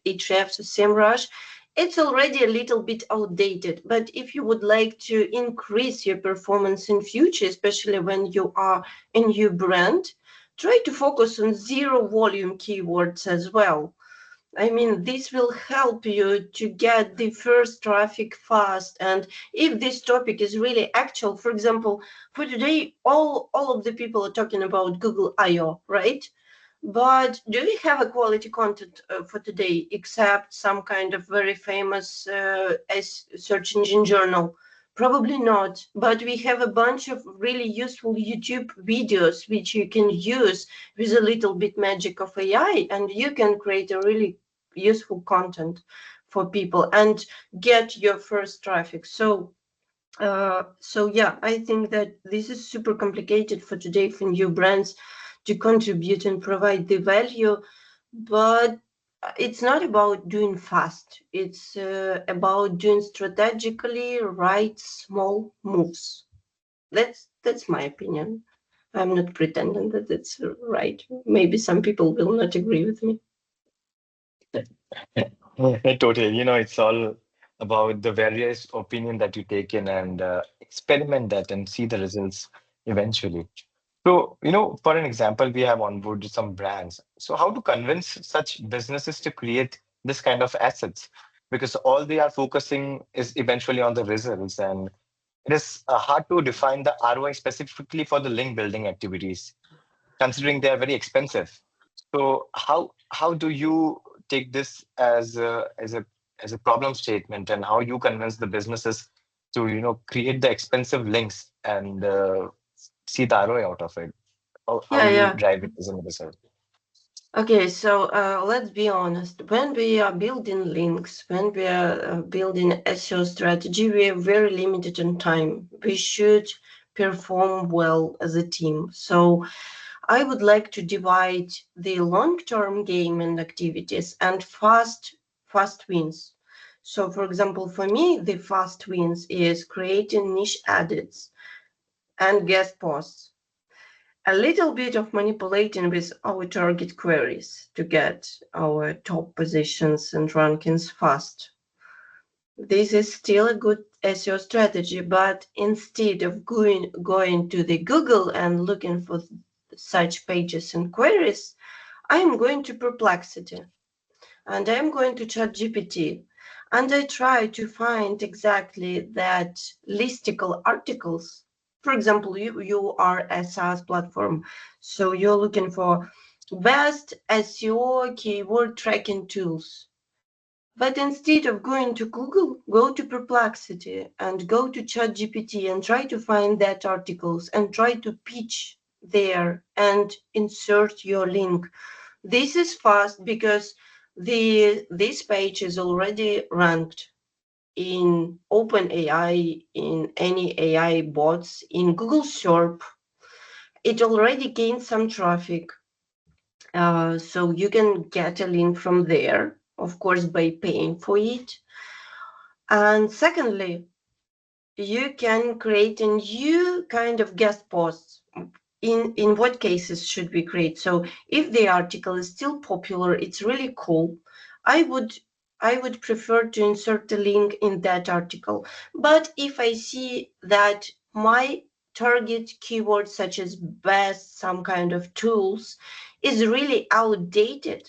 Ahrefs or SEMrush, it's already a little bit outdated. But if you would like to increase your performance in future, especially when you are a new brand, try to focus on zero volume keywords as well. I mean, this will help you to get the first traffic fast. And if this topic is really actual, for example, for today, all of the people are talking about Google I/O, right? But do we have a quality content for today, except some kind of very famous search engine journal? Probably not, but we have a bunch of really useful YouTube videos which you can use with a little bit magic of AI, and you can create a really useful content for people and get your first traffic. So yeah, I think that this is super complicated for today for new brands to contribute and provide the value, but it's not about doing fast. It's about doing strategically right small moves. That's my opinion. I'm not pretending that it's right. Maybe some people will not agree with me. Totally. It's all about the various opinion that you take in and experiment that and see the results eventually. So, for an example, we have onboarded some brands. So, how to convince such businesses to create this kind of assets? Because all they are focusing is eventually on the results, and it is hard to define the ROI specifically for the link building activities, considering they are very expensive. So, how do you take this as a problem statement, and how you convince the businesses to create the expensive links and see the ROI out of it? How Yeah, you yeah. drive it as a result. Okay, so let's be honest. When we are building links, when we are building SEO strategy, we are very limited on time. We should perform well as a team. So I would like to divide the long-term game and activities and fast wins. So, for example, for me, the fast wins is creating niche edits and guest posts, a little bit of manipulating with our target queries to get our top positions and rankings fast. This is still a good SEO strategy, but instead of going to the Google and looking for such pages and queries, I'm going to Perplexity and I'm going to ChatGPT, and I try to find exactly that listicle articles. For example, you are a SaaS platform, so you're looking for best SEO keyword tracking tools. But instead of going to Google, go to Perplexity and go to ChatGPT and try to find that articles and try to pitch there and insert your link. This is fast because this page is already ranked in OpenAI, in any AI bots, in Google SERP. It already gained some traffic. So you can get a link from there, of course, by paying for it. And secondly, you can create a new kind of guest posts. In what cases should we create? So if the article is still popular, it's really cool, I would prefer to insert a link in that article. But if I see that my target keywords such as best some kind of tools is really outdated,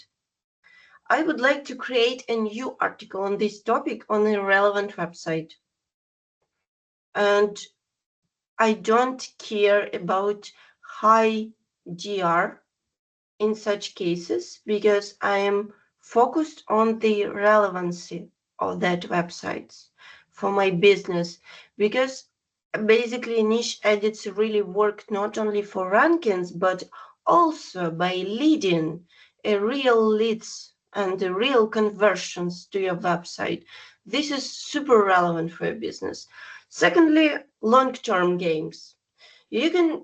I would like to create a new article on this topic on a relevant website. And I don't care about high DR in such cases because I am focused on the relevancy of that website for my business, because basically niche edits really work not only for rankings but also by leading a real leads and the real conversions to your website. This is super relevant for your business. Secondly, long-term games. You can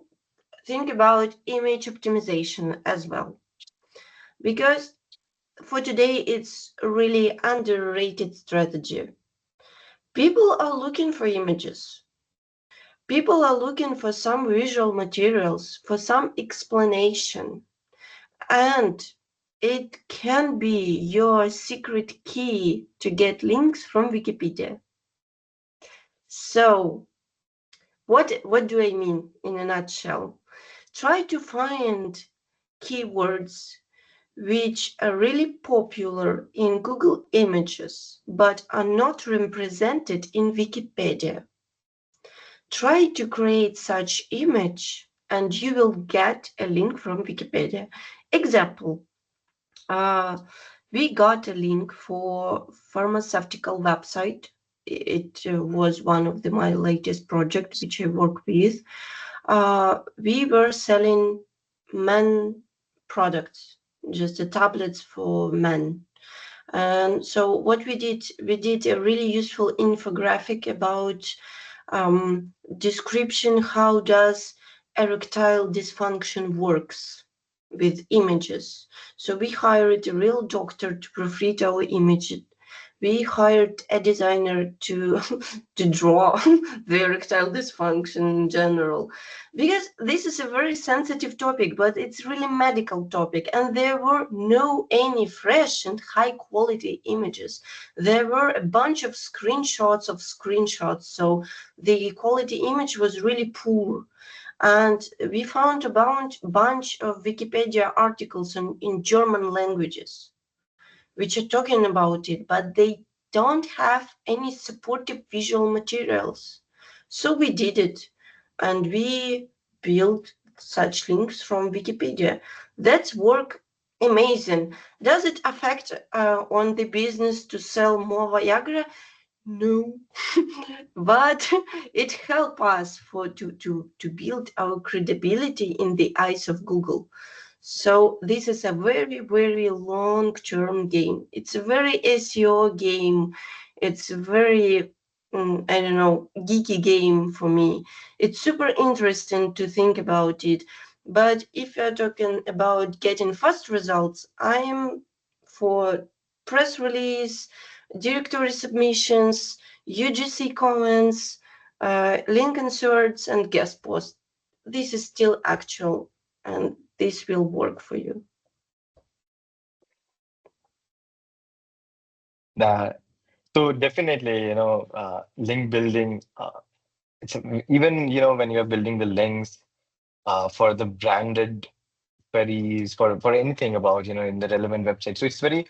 think about image optimization as well, because for today it's a really underrated strategy. People are looking for images. People are looking for some visual materials, for some explanation. And it can be your secret key to get links from Wikipedia. So what do I mean in a nutshell? Try to find keywords which are really popular in Google Images but are not represented in Wikipedia. Try to create such image and you will get a link from Wikipedia. Example, we got a link for pharmaceutical website. It was one of my latest project which I work with. We were selling men products, just the tablets for men. And so what we did a really useful infographic about description how does erectile dysfunction works with images. So we hired a real doctor to proofread our image. We hired a designer to to draw the erectile dysfunction in general, because this is a very sensitive topic, but it's really medical topic, and there were no any fresh and high quality images. There were a bunch of screenshots, so the quality image was really poor. And we found a bunch of Wikipedia articles in German languages which are talking about it, but they don't have any supportive visual materials. So we did it, and we built such links from Wikipedia. That's work amazing. Does it affect on the business to sell more Viagra? No, but it helped us to build our credibility in the eyes of Google. So this is a very, very long-term game. It's a very SEO game. It's a very, I don't know, geeky game for me. It's super interesting to think about it. But if you're talking about getting fast results, I'm for press release, directory submissions, UGC comments, link inserts, and guest posts. This is still actual, and this will work for you. Uh, so definitely, link building. Even when you're building the links for the branded queries for anything about in the relevant website. So it's very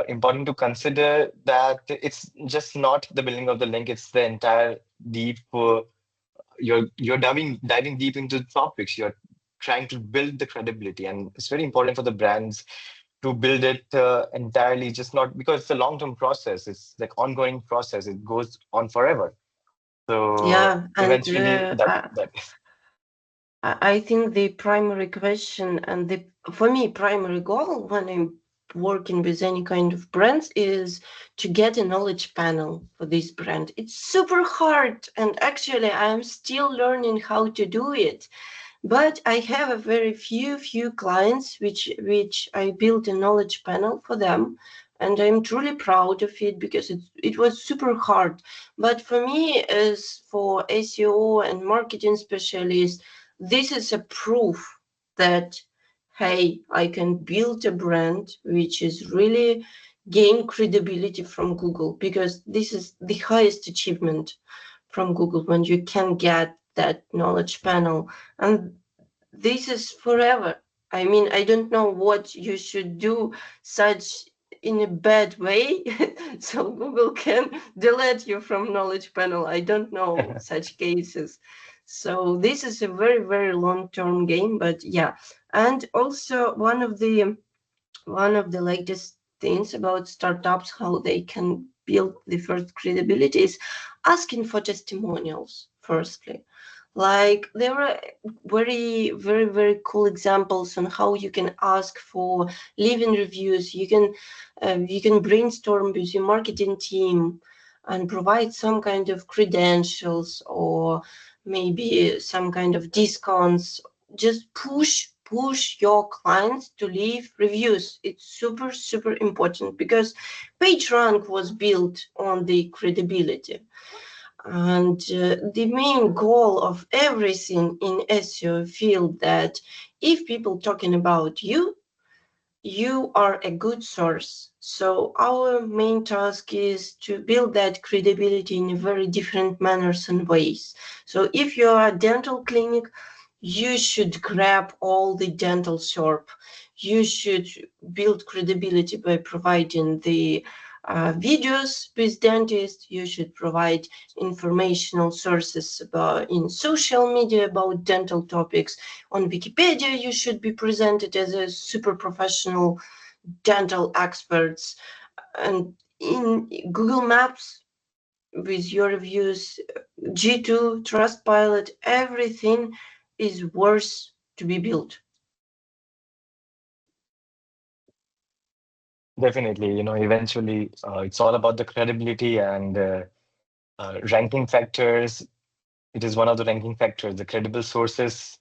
important to consider that it's just not the building of the link; it's the entire deep. You're diving deep into the topics. You're trying to build the credibility, and it's very important for the brands to build it entirely, just not because it's a long-term process. It's like ongoing process. It goes on forever. So Yeah, and eventually, that I think the primary question and for me primary goal when I'm working with any kind of brands is to get a knowledge panel for this brand. It's super hard, and actually I'm still learning how to do it. But I have a very few clients which I built a knowledge panel for them, and I'm truly proud of it because it was super hard. But for me, as for SEO and marketing specialist, this is a proof that hey, I can build a brand which is really gain credibility from Google, because this is the highest achievement from Google when you can get that knowledge panel. And this is forever. I mean, I don't know what you should do such in a bad way so Google can delete you from knowledge panel. I don't know such cases. So this is a very, very long-term game, but yeah, And also one of the latest things about startups, how they can build the first credibility, is asking for testimonials firstly. Like there are very, very, very cool examples on how you can ask for living reviews. You can brainstorm with your marketing team and provide some kind of credentials or maybe some kind of discounts. Just push your clients to leave reviews. It's super, super important because PageRank was built on the credibility. And the main goal of everything in SEO field that if people talking about you, you are a good source. So our main task is to build that credibility in very different manners and ways. So if you are a dental clinic, you should grab all the dental SERP. You should build credibility by providing the videos with dentists. You should provide informational sources in social media about dental topics. On Wikipedia, you should be presented as a super professional dental experts. And in Google Maps, with your reviews, G2, Trustpilot, everything is worth to be built. Definitely, eventually it's all about the credibility and ranking factors. It is one of the ranking factors. The credible sources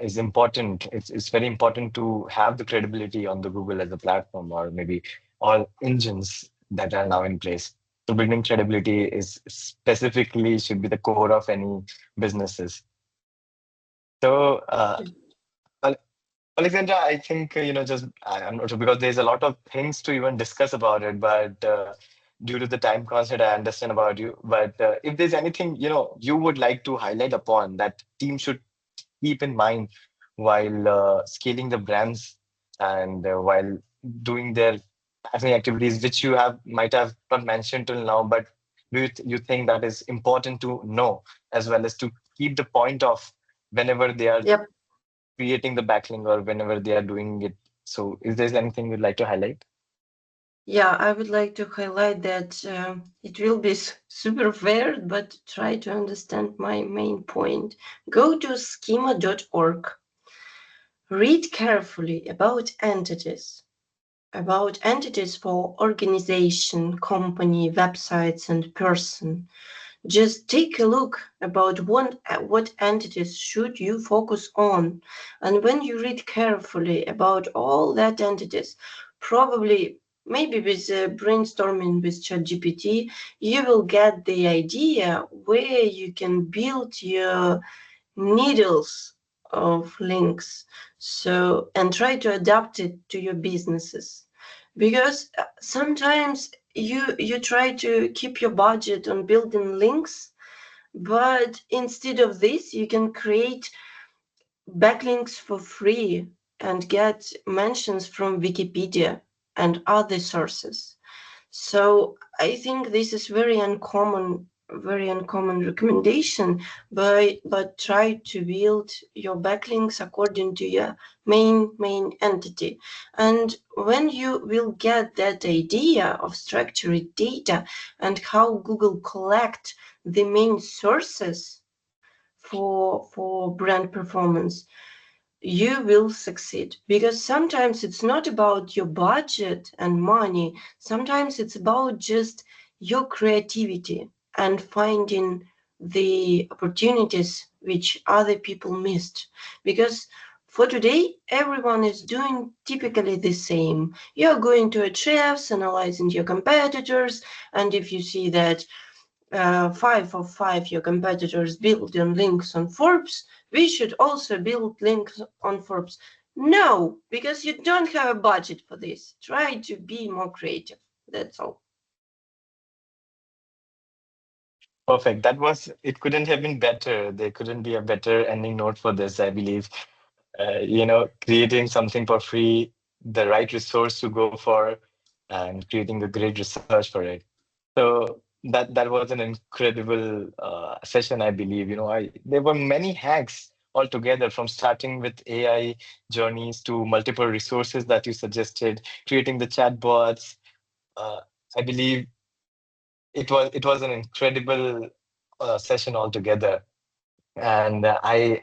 is important. It's very important to have the credibility on the Google as a platform, or maybe all engines that are now in place. So building credibility is specifically should be the core of any businesses. So, Alexandra, I think, I'm not sure because there's a lot of things to even discuss about it, but due to the time constraint, I understand about you. But if there's anything, you would like to highlight upon that team should keep in mind while scaling the brands and while doing their marketing activities, which you have might have not mentioned till now, but you think that is important to know as well as to keep the point of whenever they are Yep. creating the backlink or whenever they are doing it. So, is there anything you'd like to highlight? Yeah, I would like to highlight that it will be super fair, but try to understand my main point. Go to schema.org. Read carefully about entities for organization, company, websites, and person. Just take a look about what entities should you focus on. And when you read carefully about all that entities, probably maybe with brainstorming with ChatGPT, you will get the idea where you can build your needles of links. So, and try to adapt it to your businesses. Because sometimes you try to keep your budget on building links, but instead of this you can create backlinks for free and get mentions from Wikipedia and other sources. So I think this is very uncommon recommendation. But try to build your backlinks according to your main entity. And when you will get that idea of structured data and how Google collect the main sources for brand performance, you will succeed. Because sometimes it's not about your budget and money. Sometimes it's about just your creativity and finding the opportunities which other people missed. Because for today, everyone is doing typically the same. You're going to Ahrefs, analyzing your competitors, and if you see that 5 of 5 your competitors build on links on Forbes, we should also build links on Forbes. No, because you don't have a budget for this. Try to be more creative. That's all. Perfect. It couldn't have been better. There couldn't be a better ending note for this, I believe. Creating something for free, the right resource to go for, and creating a great research for it. So that was an incredible session, I believe. There were many hacks altogether, from starting with AI journeys to multiple resources that you suggested, creating the chatbots. Uh, I believe it was an incredible session altogether, and I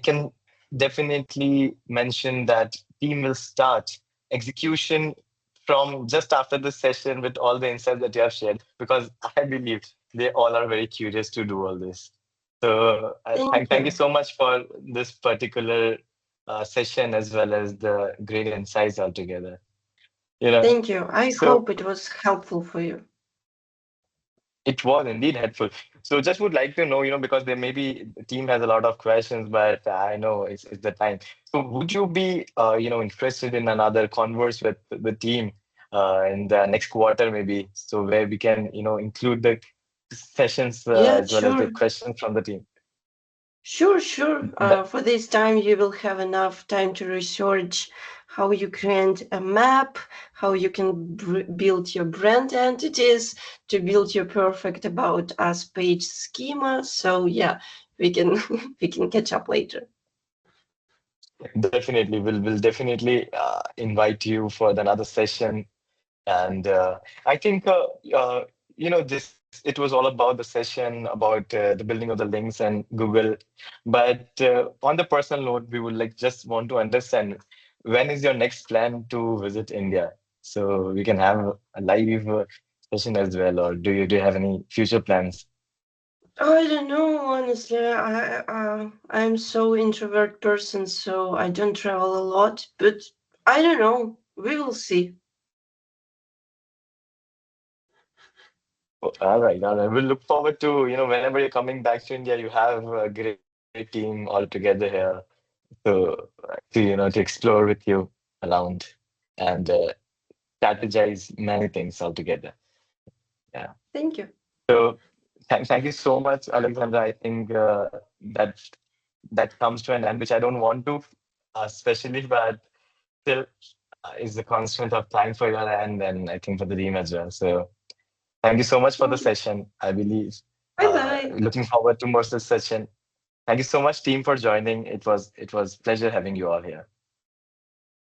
can definitely mention that team will start execution from just after the session with all the insights that you have shared, because I believe they all are very curious to do all this. So Thank thank you you. so much for this particular session, as well as the great insights altogether. You know, Thank you. I so hope it was helpful for you. it was indeed helpful. So just would like to know, because there may be the team has a lot of questions, but I know it's the time. So would you be, interested in another converse with the team in the next quarter, maybe, so where we can, include the sessions Yeah, as well as the sure. questions from the team. Sure. That, For this time, you will have enough time to research how you create a map, how you can build your brand entities, to build your perfect about us page schema. So yeah, we can we can catch up later. definitely, we'll definitely invite you for another session. And I think, this it was all about the session, about the building of the links and Google. But on the personal note, we would like just want to understand, when is your next plan to visit India? So we can have a live session as well, or do you have any future plans? I don't know, honestly. I'm so introvert person, so I don't travel a lot. But I don't know. We will see. All right. We'll look forward to, whenever you're coming back to India, you have a great team all together here. To to explore with you around, and strategize many things altogether. Yeah. Thank you. So thank you so much, Alexandra. I think that comes to an end, which I don't want to, especially, but still is the constraint of time for your end, and I think for the team as well. So thank you so much for the session. I believe Bye bye. looking forward to more such session. Thank you so much, team, for joining. It was pleasure having you all here.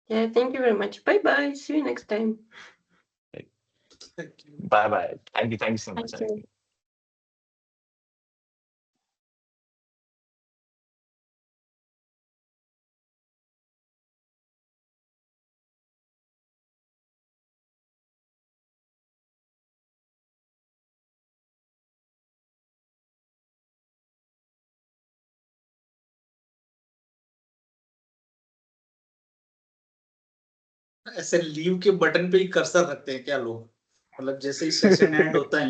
Yeah, thank you very much. Bye bye. See you next time. Bye bye. Thank you so much, Thank you. Alexandra. ऐसे leave के button पे ही cursor रखते हैं क्या लोग? मतलब जैसे ही session and होता है